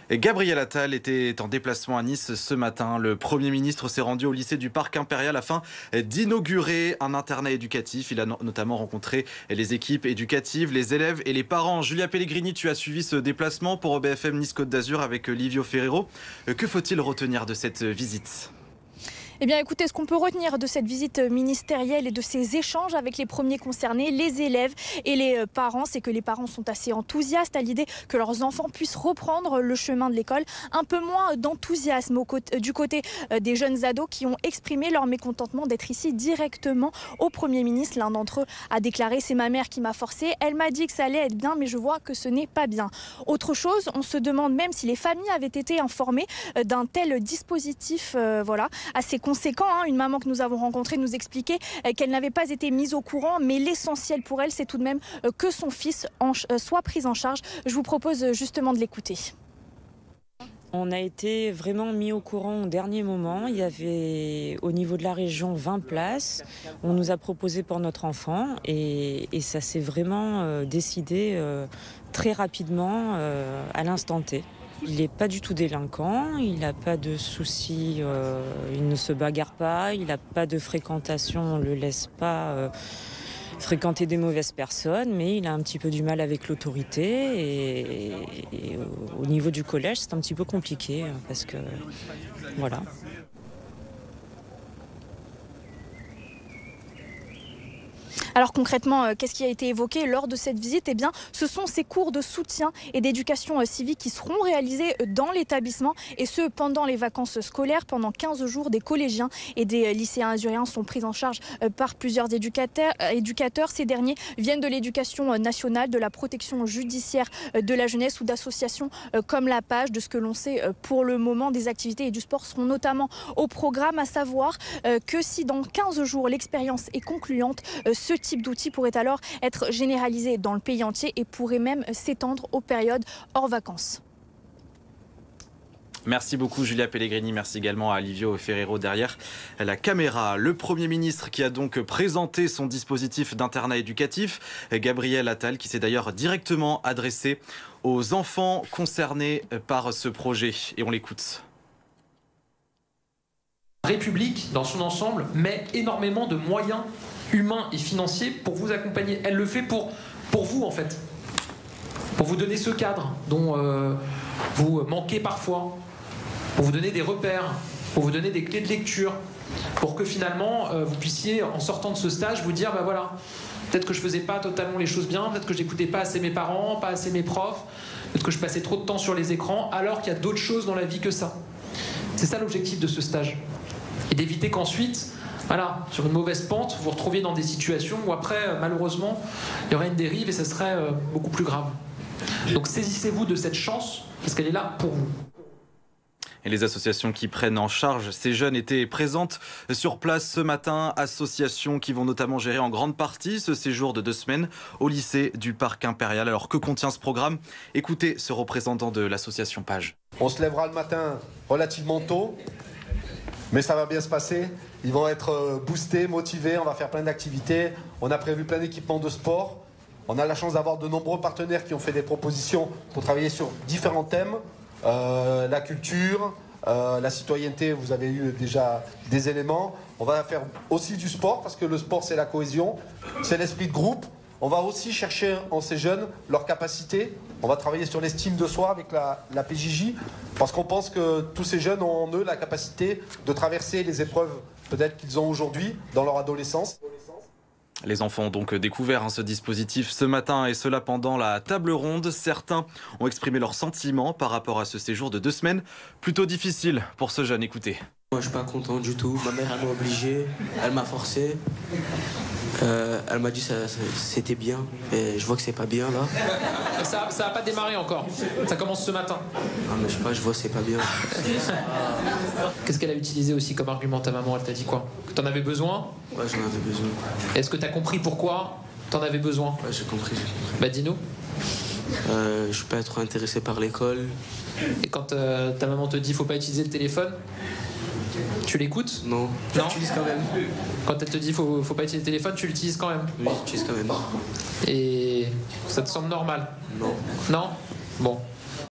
Et Gabriel Attal était en déplacement à Nice ce matin. Le Premier ministre s'est rendu au lycée du Parc Impérial afin d'inaugurer un internat éducatif. Il a notamment rencontré les équipes éducatives, les élèves et les parents. Julia Pellegrini, tu as suivi ce déplacement pour BFM Nice Côte d'Azur avec Livio Ferrero. Que faut-il retenir de cette visite ? Eh bien écoutez, ce qu'on peut retenir de cette visite ministérielle et de ces échanges avec les premiers concernés, les élèves et les parents, c'est que les parents sont assez enthousiastes à l'idée que leurs enfants puissent reprendre le chemin de l'école. Un peu moins d'enthousiasme du côté des jeunes ados qui ont exprimé leur mécontentement d'être ici directement au Premier ministre. L'un d'entre eux a déclaré « c'est ma mère qui m'a forcé, elle m'a dit que ça allait être bien mais je vois que ce n'est pas bien ». Autre chose, on se demande même si les familles avaient été informées d'un tel dispositif assez conséquent. Une maman que nous avons rencontrée nous expliquait qu'elle n'avait pas été mise au courant, mais l'essentiel pour elle, c'est tout de même que son fils soit pris en charge. Je vous propose justement de l'écouter. On a été vraiment mis au courant au dernier moment. Il y avait au niveau de la région 20 places. On nous a proposé pour notre enfant et ça s'est vraiment décidé très rapidement à l'instant T. Il n'est pas du tout délinquant, il n'a pas de soucis, il ne se bagarre pas, il n'a pas de fréquentation, on ne le laisse pas fréquenter des mauvaises personnes, mais il a un petit peu du mal avec l'autorité et au niveau du collège c'est un petit peu compliqué parce que voilà. Alors concrètement, qu'est-ce qui a été évoqué lors de cette visite ? Eh bien, ce sont ces cours de soutien et d'éducation civique qui seront réalisés dans l'établissement et ce pendant les vacances scolaires. Pendant 15 jours, des collégiens et des lycéens azuréens sont pris en charge par plusieurs éducateurs. Ces derniers viennent de l'éducation nationale, de la protection judiciaire de la jeunesse ou d'associations comme la Page. De ce que l'on sait pour le moment, des activités et du sport seront notamment au programme, à savoir que si dans 15 jours l'expérience est concluante, ce type d'outil pourrait alors être généralisé dans le pays entier et pourrait même s'étendre aux périodes hors vacances. Merci beaucoup Julia Pellegrini, merci également à Livio Ferrero derrière la caméra. Le Premier ministre qui a donc présenté son dispositif d'internat éducatif, Gabriel Attal, qui s'est d'ailleurs directement adressé aux enfants concernés par ce projet. Et on l'écoute. La République, dans son ensemble, met énormément de moyens humains et financiers pour vous accompagner. Elle le fait pour vous, en fait. Pour vous donner ce cadre dont vous manquez parfois. Pour vous donner des repères. Pour vous donner des clés de lecture. Pour que finalement, vous puissiez, en sortant de ce stage, vous dire, bah voilà, peut-être que je faisais pas totalement les choses bien, peut-être que j'écoutais pas assez mes parents, pas assez mes profs, peut-être que je passais trop de temps sur les écrans, alors qu'il y a d'autres choses dans la vie que ça. C'est ça l'objectif de ce stage. Et d'éviter qu'ensuite, voilà, sur une mauvaise pente, vous vous retrouviez dans des situations où après, malheureusement, il y aurait une dérive et ça serait beaucoup plus grave. Donc saisissez-vous de cette chance, parce qu'elle est là pour vous. Et les associations qui prennent en charge ces jeunes étaient présentes sur place ce matin. Associations qui vont notamment gérer en grande partie ce séjour de 2 semaines au lycée du Parc Impérial. Alors que contient ce programme ? Écoutez ce représentant de l'association Page. On se lèvera le matin relativement tôt, mais ça va bien se passer. Ils vont être boostés, motivés, on va faire plein d'activités. On a prévu plein d'équipements de sport. On a la chance d'avoir de nombreux partenaires qui ont fait des propositions pour travailler sur différents thèmes. La culture, la citoyenneté, vous avez eu déjà des éléments. On va faire aussi du sport, parce que le sport c'est la cohésion, c'est l'esprit de groupe. On va aussi chercher en ces jeunes leurs capacités. On va travailler sur l'estime de soi avec la PJJ, parce qu'on pense que tous ces jeunes ont en eux la capacité de traverser les épreuves peut-être qu'ils ont aujourd'hui dans leur adolescence. Les enfants ont donc découvert ce dispositif ce matin et cela pendant la table ronde. Certains ont exprimé leurs sentiments par rapport à ce séjour de 2 semaines. Plutôt difficile pour ce jeune, écoutez. Moi je suis pas content du tout. Ma mère elle m'a obligé, elle m'a forcé. Elle m'a dit que c'était bien, et je vois que c'est pas bien là. Ça n'a pas démarré encore, ça commence ce matin. Ah mais je sais pas, je vois que c'est pas bien. Qu'est-ce qu'elle a utilisé aussi comme argument ta maman ? Elle t'a dit quoi ? Que t'en avais besoin ? Ouais, j'en avais besoin. Est-ce que t'as compris pourquoi t'en avais besoin ? Ouais, j'ai compris. Bah dis-nous. Je suis pas trop intéressé par l'école. Et quand ta maman te dit faut pas utiliser le téléphone, tu l'écoutes ? Non. Non. J'utilise quand même. Quand elle te dit faut pas utiliser le téléphone, tu l'utilises quand même ? Oui, j'utilise quand même. Et ça te semble normal ? Non. Non ? Bon.